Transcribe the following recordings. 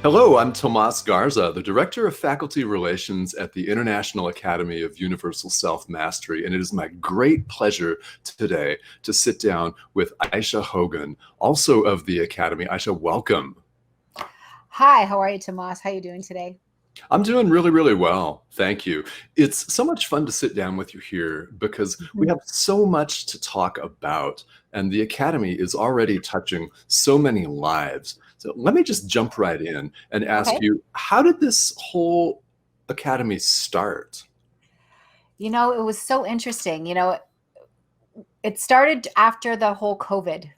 Hello, I'm Tomás Garza, the Director of Faculty Relations at the International Academy of Universal Self-Mastery, and it is my great pleasure today to sit down with Ayse Hogan, also of the Academy. Ayse, welcome. Hi, how are you, Tomas? How are you doing today? I'm doing really, really well. Thank you. It's so much fun to sit down with you here because we Mhm. have so much to talk about, and the Academy is already touching so many lives. So let me just jump right in and ask Okay. you, how did this whole Academy start? It was so interesting. It started after the whole COVID.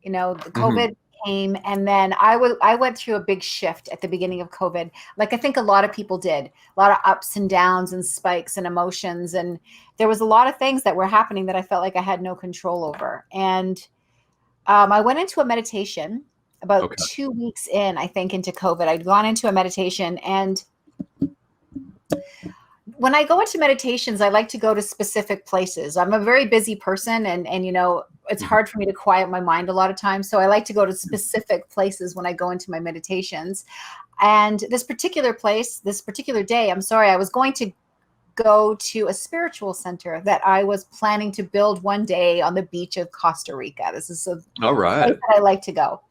The Hmm. COVID came, and then I went through a big shift at the beginning of COVID. Like I think a lot of people did, a lot of ups and downs and spikes and emotions, and there was a lot of things that were happening that I felt like I had no control over. And I went into a meditation about Okay. 2 weeks in, I think, into COVID. I'd gone into a meditation, and when I go into meditations, I like to go to specific places. I'm a very busy person, and it's Mhm. hard for me to quiet my mind a lot of times. So I like to go to specific places when I go into my meditations. And this particular place, this particular day, I'm sorry, I was going to go to a spiritual center that I was planning to build one day on the beach of Costa Rica. This is a All place right. that I like to go.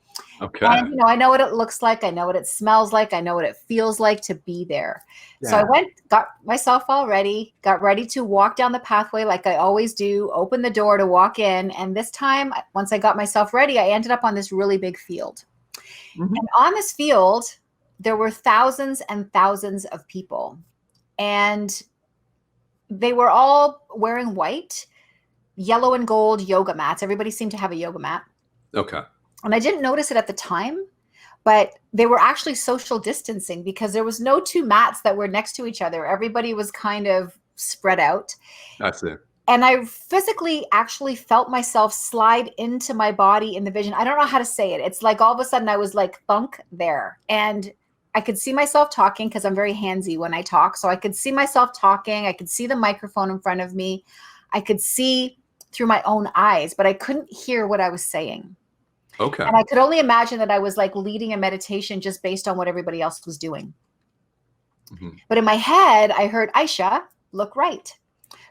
Okay. And I know what it looks like, I know what it smells like, I know what it feels like to be there. So I Yeah. went, got myself all ready, got ready to walk down the pathway like I always do, open the door to walk in. And this time, once I got myself ready, I ended up on this really big field. Hmm. And on this field, there were thousands and thousands of people. And they were all wearing white, yellow and gold yoga mats. Everybody seemed to have a yoga mat. Okay. And I didn't notice it at the time, but they were actually social distancing because there was no two mats that were next to each other. Everybody was kind of spread out. I see. And I physically actually felt myself slide into my body in the vision. I don't know how to say it. It's like all of a sudden I was like thunk there. And I could see myself talking because I'm very handsy when I talk. So I could see myself talking. I could see the microphone in front of me. I could see through my own eyes, but I couldn't hear what I was saying. Okay. And I could only imagine that I was like leading a meditation just based on what everybody else was doing. Hmm. But in my head, I heard, Ayse, look right.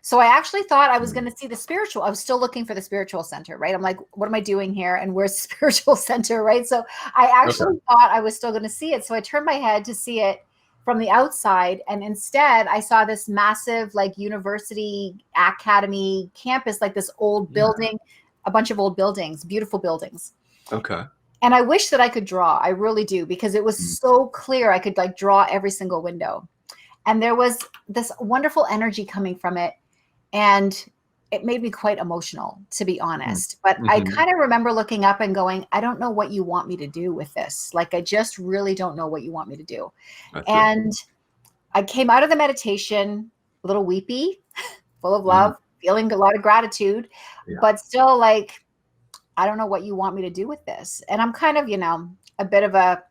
So I actually thought I was going Hmm. to see the spiritual. I was still looking for the spiritual center, right? I'm like, what am I doing here? And where's the spiritual center, right? So I Okay. actually thought I was still going to see it. So I turned my head to see it from the outside. And instead, I saw this massive, like, university academy campus, like this old Yeah. building, a bunch of old buildings, beautiful buildings. Okay. And I wish that I could draw. I really do, because it was Mm. so clear. I could like draw every single window. And there was this wonderful energy coming from it. And it made me quite emotional, to be honest. But I Mm-hmm. kind of remember looking up and going, I don't know what you want me to do with this. Like, I just really don't know what you want me to do. I see. And I came out of the meditation a little weepy, full of Mm. love, feeling a lot of gratitude, Yeah. but still like, I don't know what you want me to do with this. And I'm kind of, a bit of a,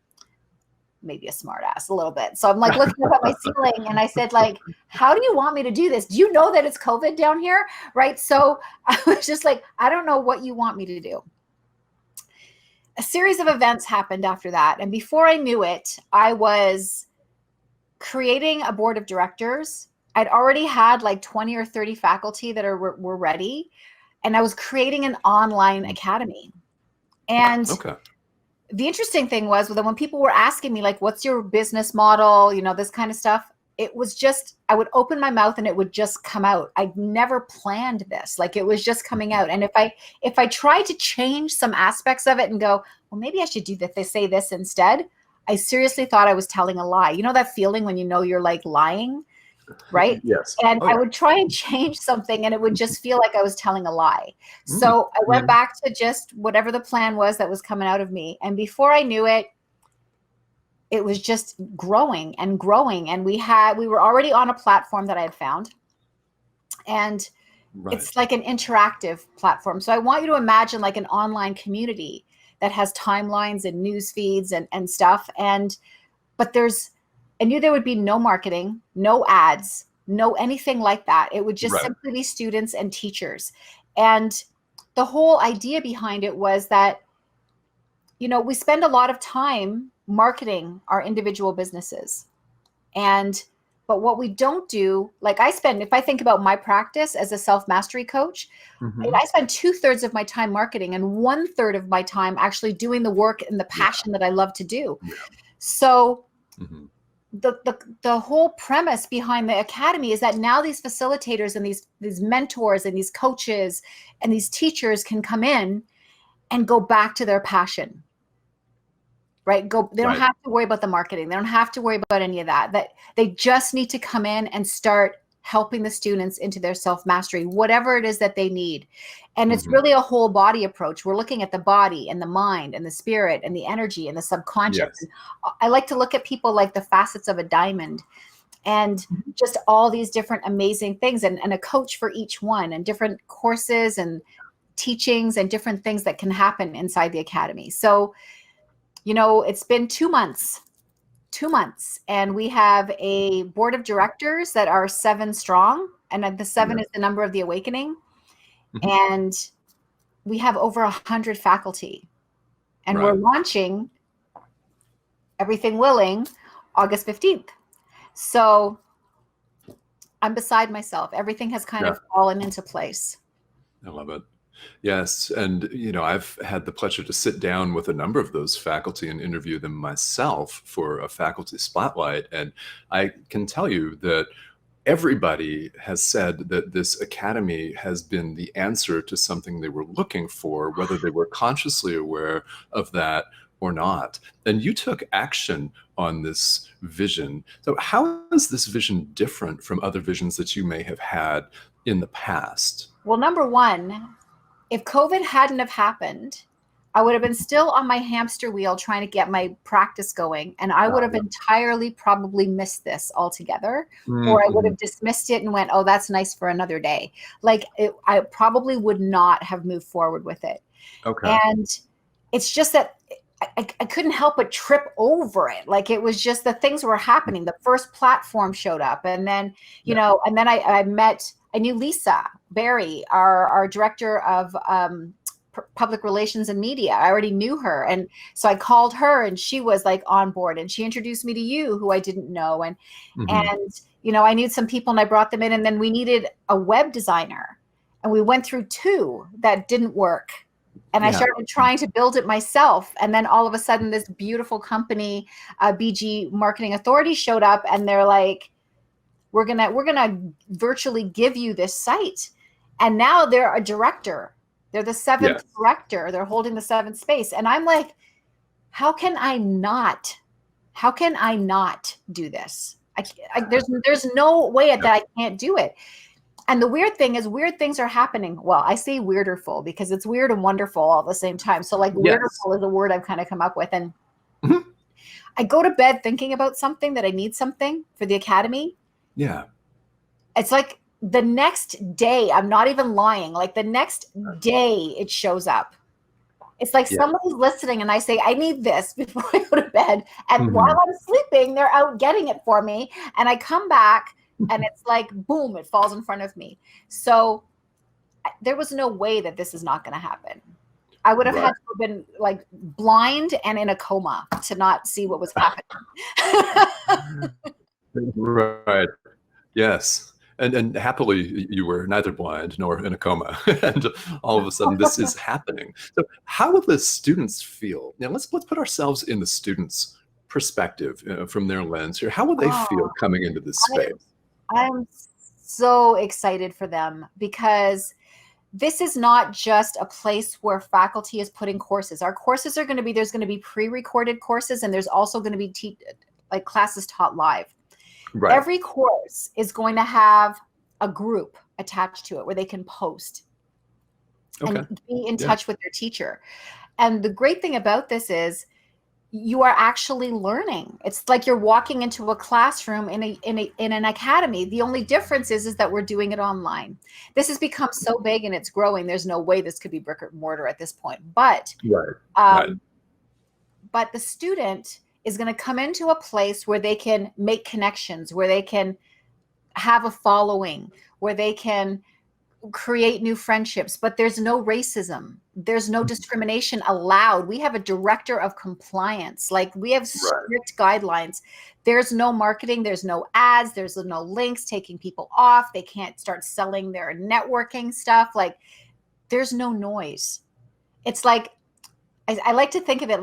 maybe a smart ass a little bit. So I'm like looking up at my ceiling and I said, like, how do you want me to do this? Do you know that it's COVID down here? Right. So I was just like, I don't know what you want me to do. A series of events happened after that. And before I knew it, I was creating a board of directors. I'd already had like 20 or 30 faculty that were ready. And I was creating an online Mm. academy. And Okay. the interesting thing was that when people were asking me, like, what's your business model, this kind of stuff, it was just, I would open my mouth and it would just come out. I'd never planned this. Like, it was just coming Mhm. out. And if I tried to change some aspects of it and go, well, maybe I should do that, they say this instead, I seriously thought I was telling a lie. You know that feeling when you know you're like lying? Right? Yes. And Oh, I yeah. would try and change something and it would just feel like I was telling a lie. Mm. So I went Mhm. back to just whatever the plan was that was coming out of me. And before I knew it, it was just growing and growing. And we were already on a platform that I had found. And Right. it's like an interactive platform. So I want you to imagine like an online community that has timelines and news feeds and stuff. But I knew there would be no marketing, no ads, no anything like that. It would just Right. simply be students and teachers. And the whole idea behind it was that, we spend a lot of time marketing our individual businesses. But what we don't do, like if I think about my practice as a self-mastery coach, I spend 2/3 of my time marketing and 1/3 of my time actually doing the work and the passion that I love to do. Yeah. So the whole premise behind the academy is that now these facilitators and these mentors and these coaches and these teachers can come in and go back to their passion. Right? They don't have to worry about the marketing. They don't have to worry about any of that. That they just need to come in and start helping the students into their self-mastery, whatever it is that they need. And it's really a whole body approach. We're looking at the body and the mind and the spirit and the energy and the subconscious. Yes. I like to look at people like the facets of a diamond and just all these different amazing things and a coach for each one and different courses and teachings and different things that can happen inside the academy. So it's been 2 months, and we have a board of directors that are 7 strong, and the 7 is the number of the awakening. And we have over 100 faculty, and we're launching, everything willing, August 15th. So I'm beside myself. Everything has kind of fallen into place. I love it. Yes. And, I've had the pleasure to sit down with a number of those faculty and interview them myself for a faculty spotlight. And I can tell you that everybody has said that this academy has been the answer to something they were looking for, whether they were consciously aware of that or not. And you took action on this vision. So how is this vision different from other visions that you may have had in the past? Well, number one, if COVID hadn't have happened, I would have been still on my hamster wheel trying to get my practice going. And I would have entirely probably missed this altogether, or I would have dismissed it and went, oh, that's nice for another day. I probably would not have moved forward with it. Okay. And it's just that I couldn't help but trip over it. Like, it was just the things were happening. The first platform showed up, and then, and then I knew Lisa Barry, our director of public relations and media. I already knew her. And so I called her, and she was like on board, and she introduced me to you, who I didn't know. And, I knew some people, and I brought them in, and then we needed a web designer, and we went through 2 that didn't work. And I started trying to build it myself. And then all of a sudden this beautiful company, BG Marketing Authority, showed up, and they're like, we're gonna virtually give you this site. And now they're a director. They're the 7th director. They're holding the 7th space. And I'm like, how can I not do this? There's no way that I can't do it. And the weird thing is, weird things are happening. Well, I say weirderful because it's weird and wonderful all at the same time. So weirderful is a word I've kind of come up with. And I go to bed thinking about something, that I need something for the academy. Yeah. It's like the next day, I'm not even lying. Like the next day it shows up. It's like somebody's listening, and I say, I need this before I go to bed. And while I'm sleeping, they're out getting it for me. And I come back, and it's like, boom, it falls in front of me. So there was no way that this is not going to happen. I would have had to have been like blind and in a coma to not see what was happening. Right. Yes. And happily, you were neither blind nor in a coma. And all of a sudden, this is happening. So how will the students feel? Now, let's put ourselves in the students' perspective, from their lens here. How will they feel coming into this space? I'm so excited for them, because this is not just a place where faculty is putting courses. Our courses are going to be, there's going to be pre-recorded courses, and there's also going to be classes taught live. Right. Every course is going to have a group attached to it where they can post and be in touch with their teacher. And the great thing about this is you are actually learning. It's like you're walking into a classroom in an academy. The only difference is that we're doing it online. This has become so big and it's growing. There's no way this could be brick or mortar at this point. But but the student is going to come into a place where they can make connections, where they can have a following, where they can create new friendships, but there's no racism. There's no discrimination allowed. We have a director of compliance. Like, we have strict guidelines. There's no marketing. There's no ads. There's no links taking people off. They can't start selling their networking stuff. Like, there's no noise. It's like, I like to think of it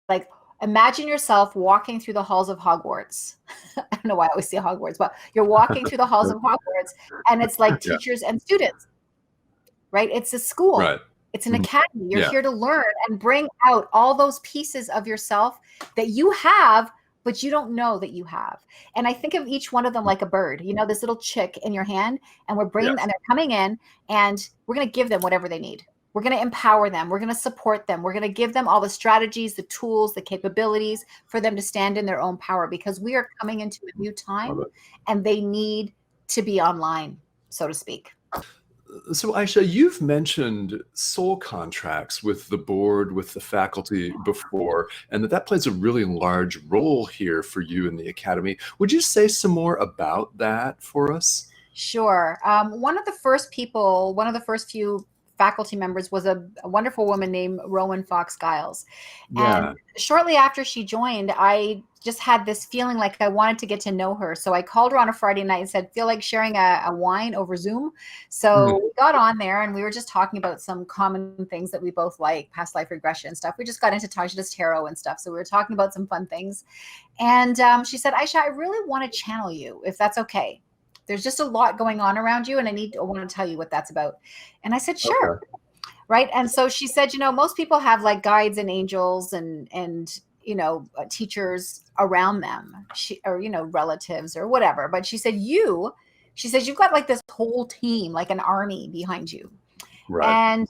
like, imagine yourself walking through the halls of Hogwarts. I don't know why I always say Hogwarts, but you're walking through the halls of Hogwarts, and it's like teachers and students, right? It's a school. Right. It's an academy. You're here to learn and bring out all those pieces of yourself that you have, but you don't know that you have. And I think of each one of them like a bird, you know, this little chick in your hand, and we're bringing, and they're coming in, and we're going to give them whatever they need. We're going to empower them. We're going to support them. We're going to give them all the strategies, the tools, the capabilities for them to stand in their own power, because we are coming into a new time and they need to be online, so to speak. So Ayse, you've mentioned soul contracts with the board, with the faculty before, and that plays a really large role here for you in the academy. Would you say some more about that for us? Sure. One of the first few faculty members was a wonderful woman named Rowan Fox Giles. And shortly after she joined, I just had this feeling like I wanted to get to know her. So I called her on a Friday night and said, feel like sharing a wine over Zoom. So we got on there and we were just talking about some common things that we both like, past life regression and stuff. We just got into Tajda's tarot and stuff. So we were talking about some fun things. And she said, Ayse, I really want to channel you, if that's okay. There's just a lot going on around you, and I want to tell you what that's about. And I said, sure. Okay. Right. And so she said, you know, most people have like guides and angels and you know, teachers around them, or, you know, relatives or whatever. But she said, she says, you've got like this whole team, like an army behind you. Right. And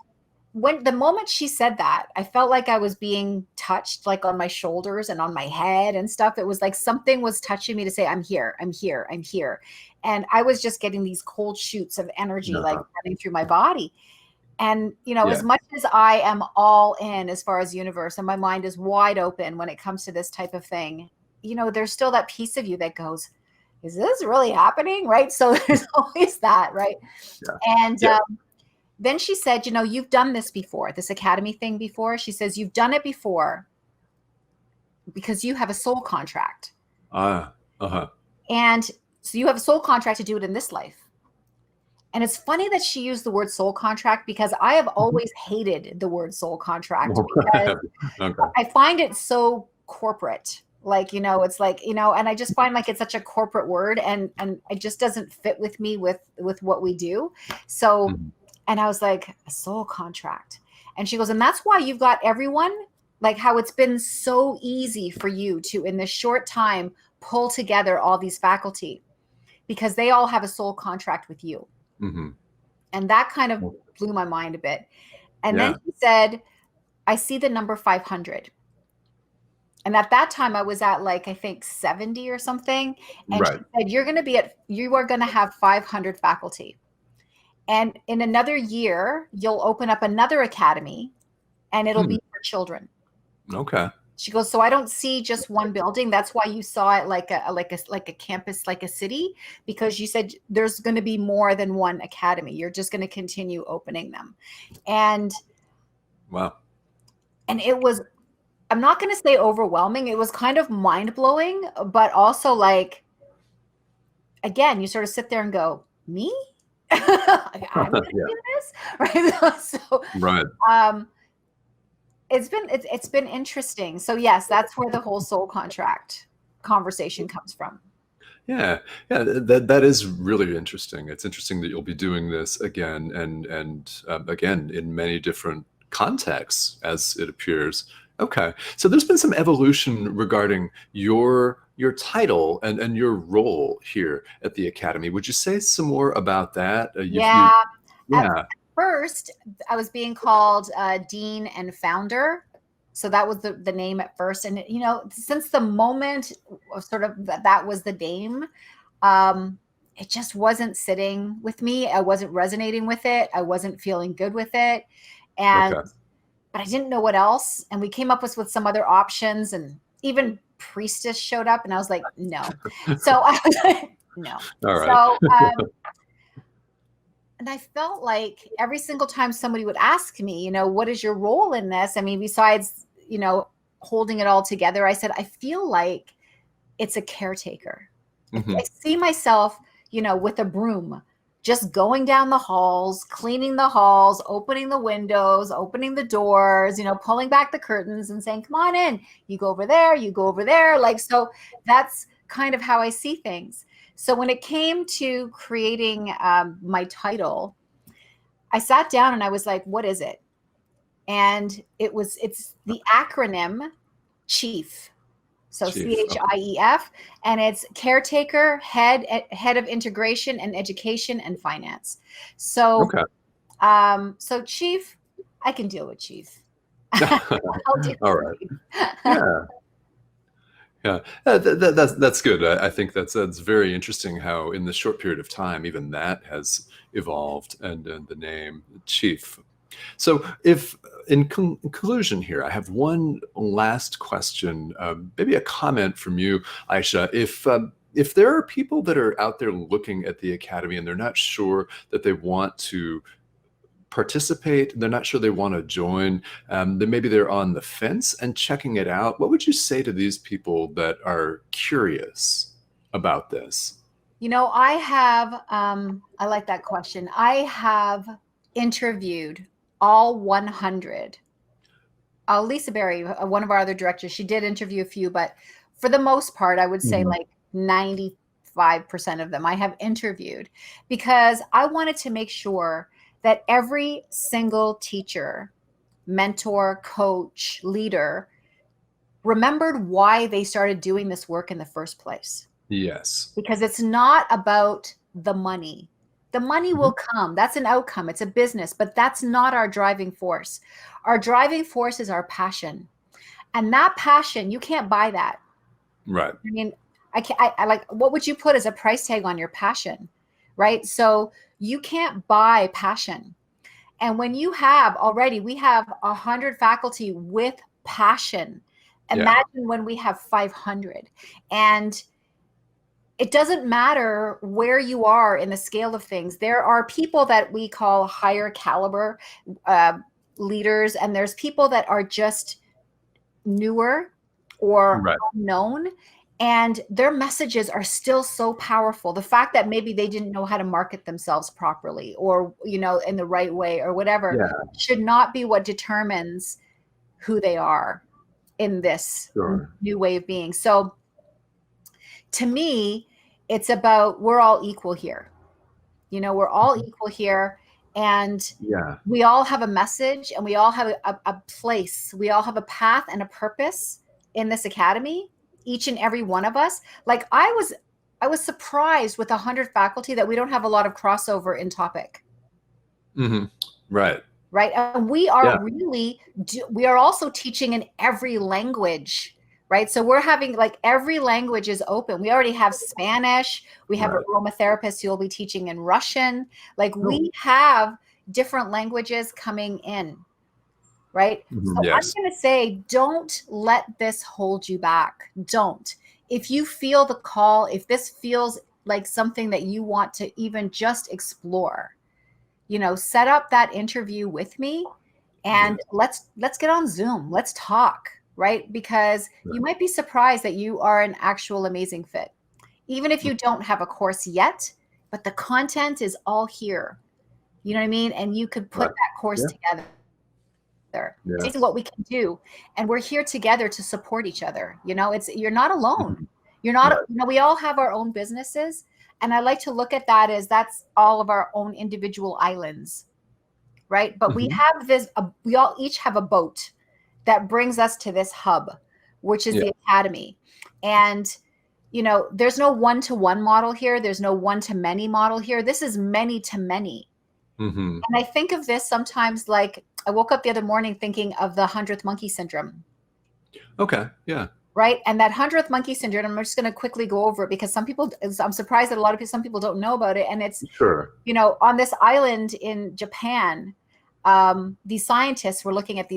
the moment she said that, I felt like I was being touched, like on my shoulders and on my head and stuff. It was like something was touching me to say, I'm here, I'm here, I'm here. And I was just getting these cold shoots of energy, like running through my body. And, you know, as much as I am all in as far as universe, and my mind is wide open when it comes to this type of thing, you know, there's still that piece of you that goes, is this really happening? Right. So there's always that. Right. And, then she said, you know, you've done this before, this academy thing before. She says, you've done it before because you have a soul contract. And so you have a soul contract to do it in this life. And it's funny that she used the word soul contract, because I have always hated the word soul contract, because I find it so corporate. Like, you know, it's like, you know, and I just find like it's such a corporate word, and it just doesn't fit with me with what we do. So and I was like, a soul contract. And she goes, and that's why you've got everyone, like how it's been so easy for you to, in this short time, pull together all these faculty, because they all have a soul contract with you. And that kind of blew my mind a bit. And then she said, I see the number 500. And at that time I was at like, I think 70 or something. And she said, you are going to have 500 faculty. And in another year, you'll open up another academy, and it'll be for children. Okay. She goes, so I don't see just one building. That's why you saw it like a campus, like a city, because you said there's going to be more than one academy. You're just going to continue opening them. And and it was, I'm not going to say overwhelming. It was kind of mind blowing, but also like, again, you sort of sit there and go, me? I'm gonna do this, right? So, it's been interesting. So yes, that's where the whole soul contract conversation comes from. That is really interesting. It's interesting that you'll be doing this again and again in many different contexts, as it appears. Okay, so there's been some evolution regarding your title and your role here at the Academy. Would you say some more about that? At first, I was being called Dean and Founder. So that was the name at first. And, you know, since the moment of sort of that was the name, it just wasn't sitting with me. I wasn't resonating with it. I wasn't feeling good with it. And but I didn't know what else. And we came up with some other options, and even Priestess showed up, and I was like, no. So I was like, no. All right. So And I felt like every single time somebody would ask me, what is your role in this? I mean, besides, holding it all together, I said, I feel like it's a caretaker. I see myself, with a broom, just going down the halls, cleaning the halls, opening the windows, opening the doors, pulling back the curtains and saying, come on in, you go over there, you go over there. Like, so that's kind of how I see things. So when it came to creating my title, I sat down and I was like, what is it? And it's the acronym CHIEF. So CHIEF, and it's caretaker, head of integration and education and finance. So, so chief, I can deal with chief. All right. Yeah. Yeah, that's good. I think that's very interesting how in this short period of time, even that has evolved, and the name Chief. So if in conclusion here, I have one last question, maybe a comment from you, Ayse. If there are people that are out there looking at the Academy and they're not sure that they want to participate, they're not sure they want to join, then maybe they're on the fence and checking it out, what would you say to these people that are curious about this? I like that question. I have interviewed all 100. Lisa Berry, one of our other directors, she did interview a few, but for the most part, I would say like 95% of them I have interviewed, because I wanted to make sure that every single teacher, mentor, coach, leader remembered why they started doing this work in the first place. Yes. Because it's not about the money. The money will come. That's an outcome. It's a business, but that's not our driving force. Our driving force is our passion. And that passion, you can't buy that. Right. I mean, I like, what would you put as a price tag on your passion? Right. So you can't buy passion. And when you have already, we have 100 faculty with passion. Imagine when we have 500. And it doesn't matter where you are in the scale of things. There are people that we call higher caliber leaders, and there's people that are just newer or unknown, and their messages are still so powerful. The fact that maybe they didn't know how to market themselves properly, or in the right way, or whatever, should not be what determines who they are in this new way of being. So to me, it's about, we're all equal here. We're all equal here. And we all have a message, and we all have a place. We all have a path and a purpose in this Academy, each and every one of us. Like I was surprised with 100 faculty that we don't have a lot of crossover in topic. Right. Right. And we are we are also teaching in every language. Right. So we're having, like, every language is open. We already have Spanish. We have aromatherapists who will be teaching in Russian. Like we have different languages coming in. Right. So I'm going to say, don't let this hold you back. Don't. If you feel the call, if this feels like something that you want to even just explore, set up that interview with me, and let's get on Zoom. Let's talk. Right? Because you might be surprised that you are an actual amazing fit, even if you don't have a course yet, but the content is all here. You know what I mean? And you could put that course together. This is what we can do. And we're here together to support each other. You're not alone. You're not, we all have our own businesses. And I like to look at that as that's all of our own individual islands. Right? But we have this, we all each have a boat that brings us to this hub, which is the Academy. And, there's no one-to-one model here. There's no one-to-many model here. This is many to many. And I think of this sometimes like, I woke up the other morning thinking of the 100th monkey syndrome. Okay. Yeah. Right. And that 100th monkey syndrome, I'm just going to quickly go over it, because I'm surprised that some people don't know about it. And it's, on this island in Japan, these scientists were looking at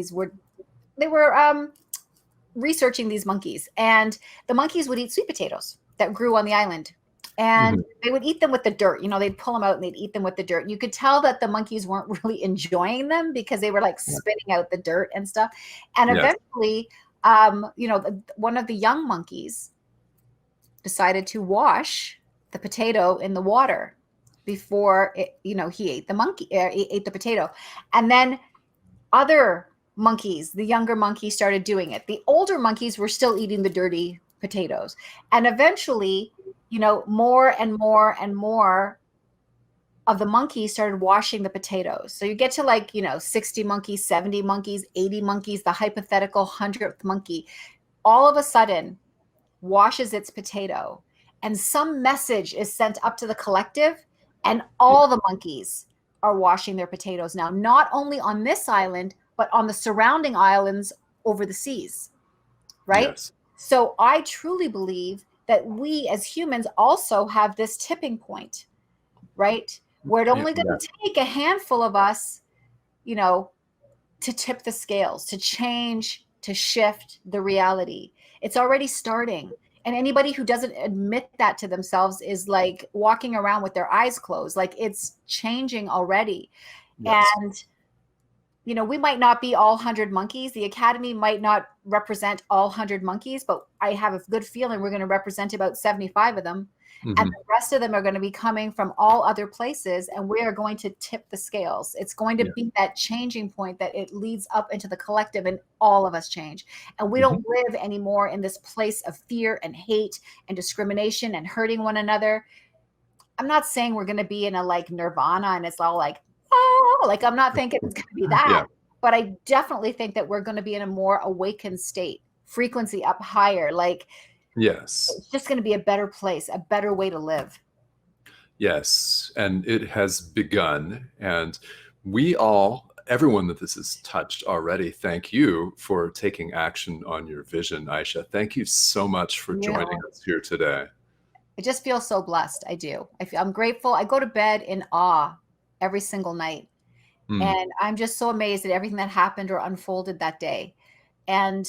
they were researching these monkeys, and the monkeys would eat sweet potatoes that grew on the island. And Mhm. they would eat them with the dirt. They'd pull them out and they'd eat them with the dirt. You could tell that the monkeys weren't really enjoying them because they were like Yeah. spitting out the dirt and stuff. And Yes. eventually, one of the young monkeys decided to wash the potato in the water before he ate ate the potato. And then other monkeys, the younger monkeys, started doing it. The older monkeys were still eating the dirty potatoes. And eventually, more and more and more of the monkeys started washing the potatoes. So you get to 60 monkeys, 70 monkeys, 80 monkeys, the hypothetical 100th monkey all of a sudden washes its potato, and some message is sent up to the collective, and all the monkeys are washing their potatoes now, not only on this island, but on the surrounding islands over the seas, right? Yes. So I truly believe that we as humans also have this tipping point, right? Where it's only going to take a handful of us, to tip the scales, to change, to shift the reality. It's already starting. And anybody who doesn't admit that to themselves is like walking around with their eyes closed. Like, it's changing already. Yes. And, we might not be all 100 monkeys. The Academy might not represent all 100 monkeys, but I have a good feeling we're going to represent about 75 of them. Mm-hmm. And the rest of them are going to be coming from all other places, and we are going to tip the scales. It's going to be that changing point that it leads up into the collective, and all of us change. And we don't live anymore in this place of fear and hate and discrimination and hurting one another. I'm not saying we're going to be in a nirvana and it's all I'm not thinking it's going to be that. Yeah. But I definitely think that we're going to be in a more awakened state, frequency up higher. Yes. It's just going to be a better place, a better way to live. Yes. And it has begun. And everyone that this has touched already, thank you for taking action on your vision, Ayse. Thank you so much for joining us here today. I just feel so blessed. I do. I'm grateful. I go to bed in awe every single night. And I'm just so amazed at everything that happened or unfolded that day. And,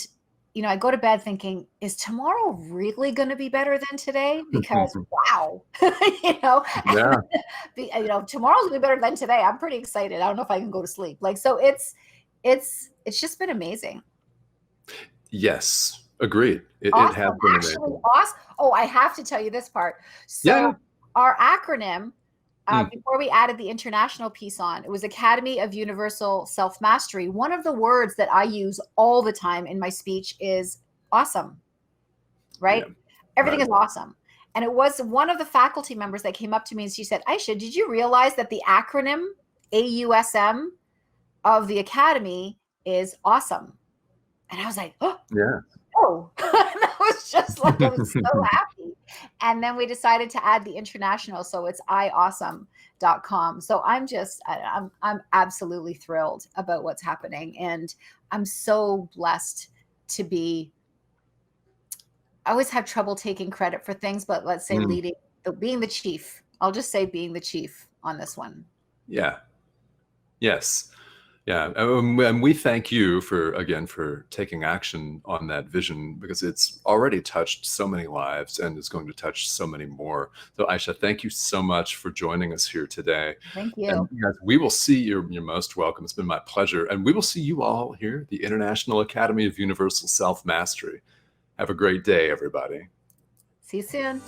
I go to bed thinking, is tomorrow really going to be better than today? Because wow, Yeah. Tomorrow's going to be better than today. I'm pretty excited. I don't know if I can go to sleep. So it's just been amazing. Yes. Agreed. It Awesome. has been Actually, amazing. awesome. Oh, I have to tell you this part. So our acronym, before we added the international piece on, it was Academy of Universal Self-Mastery. One of the words that I use all the time in my speech is awesome, right? Yeah. Everything is awesome. And it was one of the faculty members that came up to me and she said, Ayse, did you realize that the acronym AUSM of the Academy is awesome? And I was like, oh, yeah. Oh, that was just I was so happy. And then we decided to add the international. So it's iawesome.com. So I'm absolutely thrilled about what's happening. And I'm so blessed to be, I always have trouble taking credit for things, but let's say being the chief. I'll just say being the chief on this one. Yeah. Yes. Yeah. And we thank you for taking action on that vision, because it's already touched so many lives and is going to touch so many more. So Ayse, thank you so much for joining us here today. Thank you. And guys, we will see you. You're most welcome. It's been my pleasure. And we will see you all here at the International Academy of Universal Self-Mastery. Have a great day, everybody. See you soon.